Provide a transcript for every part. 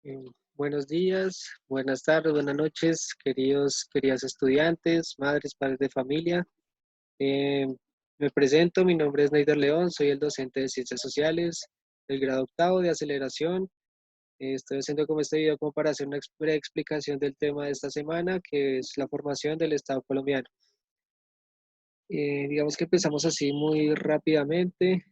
Eh, Buenos días, buenas tardes, buenas noches, queridas estudiantes, madres, padres de familia. Eh, Me presento, mi nombre es Neider León, soy el docente de Ciencias Sociales del grado octavo de aceleración. Estoy haciendo como este video como para hacer una breve explicación del tema de esta semana, que es la formación del Estado colombiano. Digamos que empezamos así muy rápidamente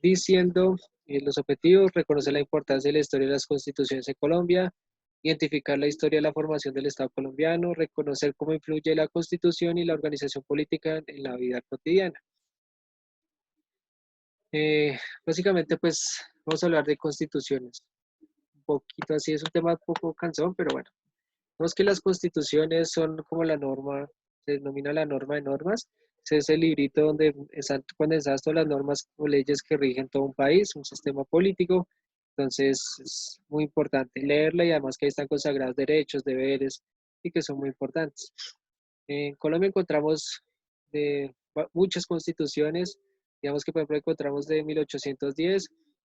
diciendo los objetivos, reconocer la importancia de la historia de las constituciones en Colombia, identificar la historia de la formación del Estado colombiano, reconocer cómo influye la constitución y la organización política en la vida cotidiana. Básicamente, pues vamos a hablar de constituciones. Un poquito así, es un tema un poco cansón, pero bueno. Vemos que las constituciones son como la norma, se denomina la norma de normas. Ese es el librito donde están condensadas todas las normas o leyes que rigen todo un país, un sistema político. Entonces es muy importante leerla y además que ahí están consagrados derechos, deberes y que son muy importantes. En Colombia encontramos muchas constituciones, digamos que por ejemplo encontramos de 1810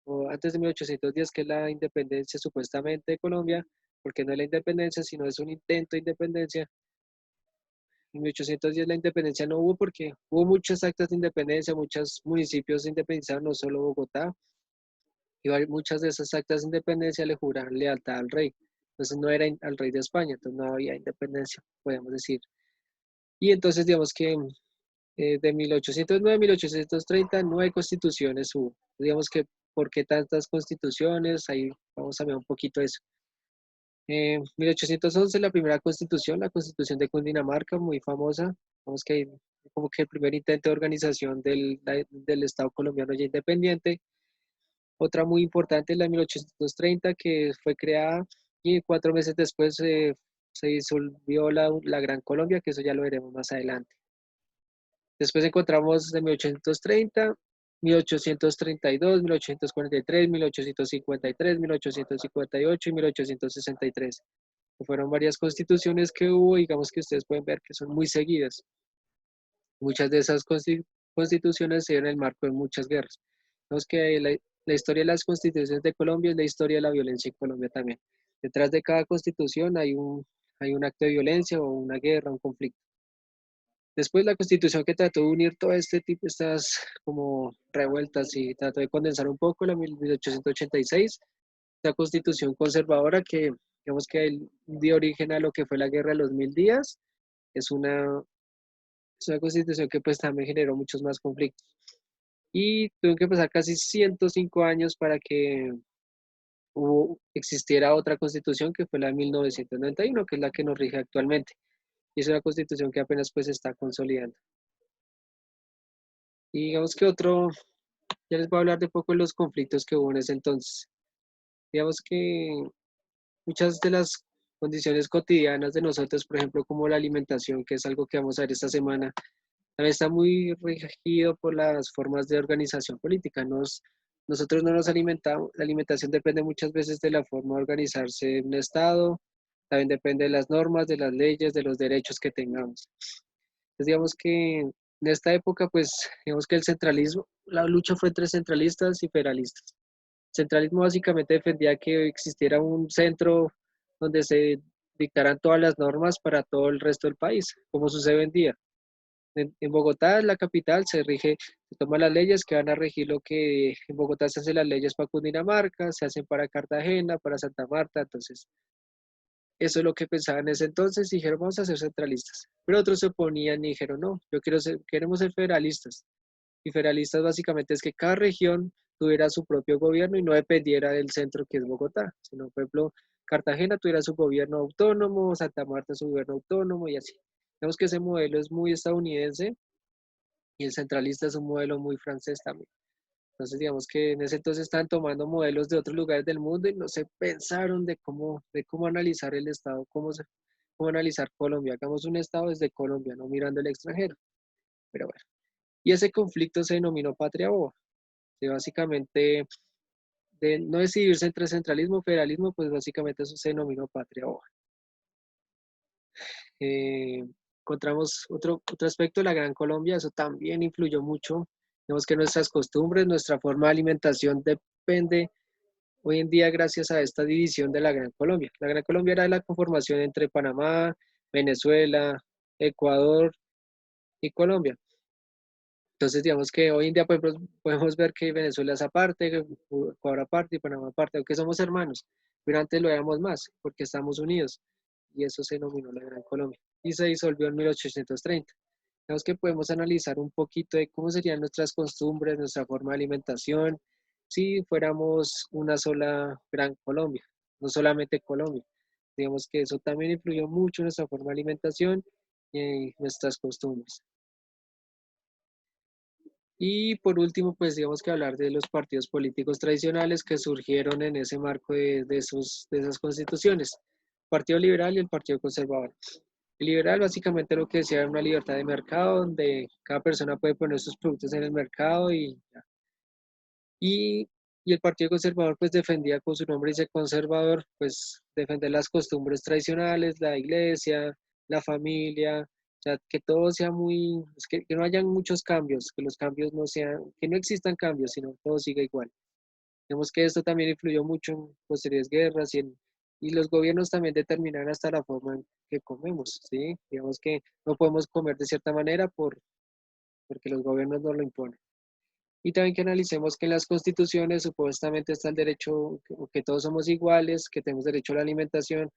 o antes de 1810, que es la independencia supuestamente de Colombia, porque no es la independencia, sino es un intento de independencia. En 1810 la independencia no hubo porque hubo muchas actas de independencia, muchos municipios se independizaron, no solo Bogotá, y muchas de esas actas de independencia le juraban lealtad al rey. Entonces no era al rey de España, entonces no había independencia, podemos decir. Y entonces digamos que de 1809 a 1830 nueve constituciones hubo. Digamos que, ¿por qué tantas constituciones? Ahí vamos a ver un poquito eso. 1811 la primera constitución, la constitución de Cundinamarca, muy famosa. Vamos que ahí como que el primer intento de organización del Estado colombiano ya independiente. Otra muy importante es la de 1830, que fue creada y 4 meses después se disolvió la Gran Colombia, que eso ya lo veremos más adelante. Después encontramos de 1830, 1832, 1843, 1853, 1858 y 1863. Fueron varias constituciones que hubo, digamos que ustedes pueden ver que son muy seguidas. Muchas de esas constituciones se dieron en el marco de muchas guerras. Vemos que la historia de las constituciones de Colombia es la historia de la violencia en Colombia también. Detrás de cada constitución hay un acto de violencia o una guerra, un conflicto. Después la constitución que trató de unir todo este tipo, estas como revueltas y trató de condensar un poco, la 1886, la constitución conservadora que digamos que dio origen a lo que fue la guerra de los 1000 días, es es una constitución que pues también generó muchos más conflictos. Y tuvo que pasar casi 105 años para que existiera otra constitución que fue la de 1991, que es la que nos rige actualmente. Y es una constitución que apenas pues se está consolidando. Y digamos que ya les voy a hablar de poco de los conflictos que hubo en ese entonces. Digamos que muchas de las condiciones cotidianas de nosotros, por ejemplo, como la alimentación, que es algo que vamos a ver esta semana, también está muy regido por las formas de organización política. Nosotros no nos alimentamos, la alimentación depende muchas veces de la forma de organizarse en un Estado, también depende de las normas, de las leyes, de los derechos que tengamos. Entonces, digamos que en esta época, pues, digamos que el centralismo, la lucha fue entre centralistas y federalistas. El centralismo básicamente defendía que existiera un centro donde se dictaran todas las normas para todo el resto del país, como sucede hoy en día. En Bogotá, la capital, se toman las leyes que van a regir lo que en Bogotá se hacen las leyes para Cundinamarca, se hacen para Cartagena, para Santa Marta, entonces eso es lo que pensaban en ese entonces y dijeron, vamos a ser centralistas. Pero otros se oponían y dijeron, no, queremos ser federalistas. Y federalistas básicamente es que cada región tuviera su propio gobierno y no dependiera del centro que es Bogotá, sino, por ejemplo, Cartagena tuviera su gobierno autónomo, Santa Marta su gobierno autónomo y así. Vemos que ese modelo es muy estadounidense y el centralista es un modelo muy francés también. Entonces, digamos que en ese entonces estaban tomando modelos de otros lugares del mundo y no se pensaron de cómo analizar el Estado, cómo analizar Colombia. Hagamos un Estado desde Colombia, no mirando el extranjero. Pero bueno. Y ese conflicto se denominó patria boba. Que básicamente, de no decidirse entre centralismo y federalismo, pues básicamente eso se denominó patria boba. Eh, Encontramos otro aspecto de la Gran Colombia, eso también influyó mucho. Vemos que nuestras costumbres, nuestra forma de alimentación depende hoy en día gracias a esta división de la Gran Colombia. La Gran Colombia era la conformación entre Panamá, Venezuela, Ecuador y Colombia. Entonces, digamos que hoy en día podemos ver que Venezuela es aparte, que Ecuador aparte y Panamá aparte, aunque somos hermanos, pero antes lo éramos más, porque estamos unidos, y eso se denominó la Gran Colombia, y se disolvió en 1830. Digamos que podemos analizar un poquito de cómo serían nuestras costumbres, nuestra forma de alimentación, si fuéramos una sola Gran Colombia, no solamente Colombia. Digamos que eso también influyó mucho en nuestra forma de alimentación y en nuestras costumbres. Y por último, pues digamos que hablar de los partidos políticos tradicionales que surgieron en ese marco de esas constituciones, el Partido Liberal y el Partido Conservador. El liberal básicamente lo que decía era una libertad de mercado donde cada persona puede poner sus productos en el mercado y, y el Partido Conservador pues defendía, con su nombre dice conservador, pues defender las costumbres tradicionales, la iglesia, la familia, o sea, que todo sea muy, pues, que no hayan muchos cambios, que los cambios no sean, que no existan cambios, sino todo siga igual. Vemos que esto también influyó mucho en posteriores guerras y los gobiernos también determinan hasta la forma en que comemos, ¿sí? Digamos que no podemos comer de cierta manera porque los gobiernos nos lo imponen. Y también que analicemos que en las constituciones supuestamente está el derecho, que todos somos iguales, que tenemos derecho a la alimentación,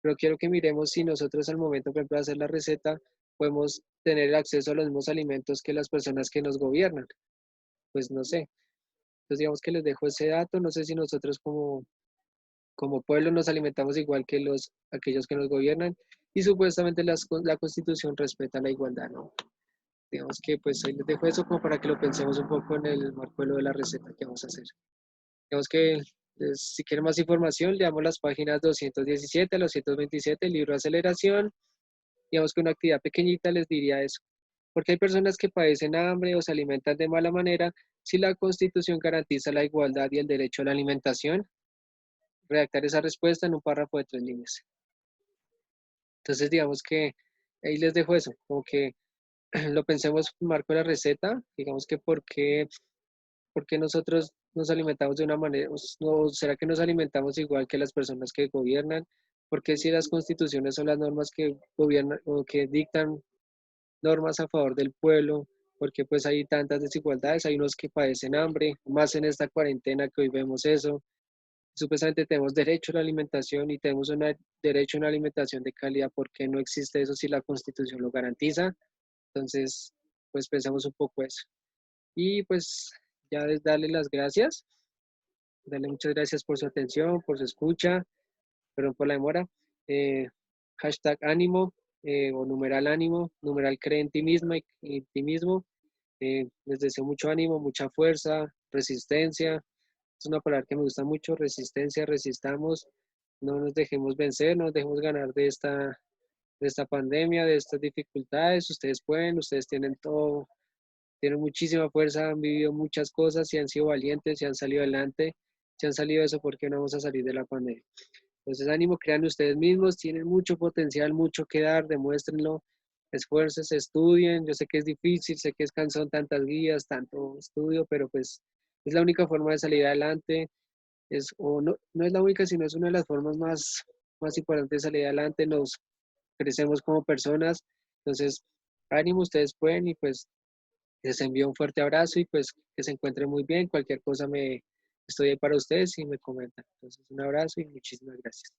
pero quiero que miremos si nosotros al momento, por ejemplo, de hacer la receta, podemos tener acceso a los mismos alimentos que las personas que nos gobiernan. Pues no sé. Entonces digamos que les dejo ese dato, no sé si nosotros como pueblo nos alimentamos igual que aquellos que nos gobiernan y supuestamente la constitución respeta la igualdad, ¿no? Digamos que pues ahí les dejo eso como para que lo pensemos un poco en el marco de lo de la receta que vamos a hacer. Digamos que si quieren más información, leamos las páginas 217 a 227, el libro de aceleración. Digamos que una actividad pequeñita les diría eso. Porque hay personas que padecen hambre o se alimentan de mala manera. Si la Constitución garantiza la igualdad y el derecho a la alimentación, redactar esa respuesta en un párrafo de 3 líneas. Entonces, digamos que ahí les dejo eso, como que lo pensemos en marco de la receta, digamos que por qué nosotros nos alimentamos de una manera, o será que nos alimentamos igual que las personas que gobiernan, porque si las constituciones son las normas que gobiernan o que dictan normas a favor del pueblo, porque pues hay tantas desigualdades, hay unos que padecen hambre, más en esta cuarentena que hoy vemos eso, supuestamente tenemos derecho a la alimentación y tenemos un derecho a una alimentación de calidad, ¿por qué no existe eso si la constitución lo garantiza? Entonces, pues pensamos un poco eso. Y pues ya es darle las gracias, darle muchas gracias por su atención, por su escucha, perdón por la demora. Eh, hashtag ánimo o numeral ánimo, numeral cree en ti misma y en ti mismo. Les deseo mucho ánimo, mucha fuerza, resistencia. Es una palabra que me gusta mucho, resistencia, resistamos, no nos dejemos vencer, no nos dejemos ganar de esta pandemia, de estas dificultades. Ustedes pueden, ustedes tienen muchísima fuerza, han vivido muchas cosas y han sido valientes y han salido adelante. Si han salido de eso, ¿por qué no vamos a salir de la pandemia? Entonces, ánimo, crean ustedes mismos, tienen mucho potencial, mucho que dar, demuéstrenlo, esfuércense, estudien. Yo sé que es difícil, sé que es cansón tantas guías, tanto estudio, pero pues es la única forma de salir adelante. O no, no es la única, sino es una de las formas más importantes de salir adelante. Nos crecemos como personas. Entonces, ánimo, ustedes pueden y pues les envío un fuerte abrazo y pues que se encuentren muy bien. Cualquier cosa estoy ahí para ustedes y me comentan. Entonces, un abrazo y muchísimas gracias.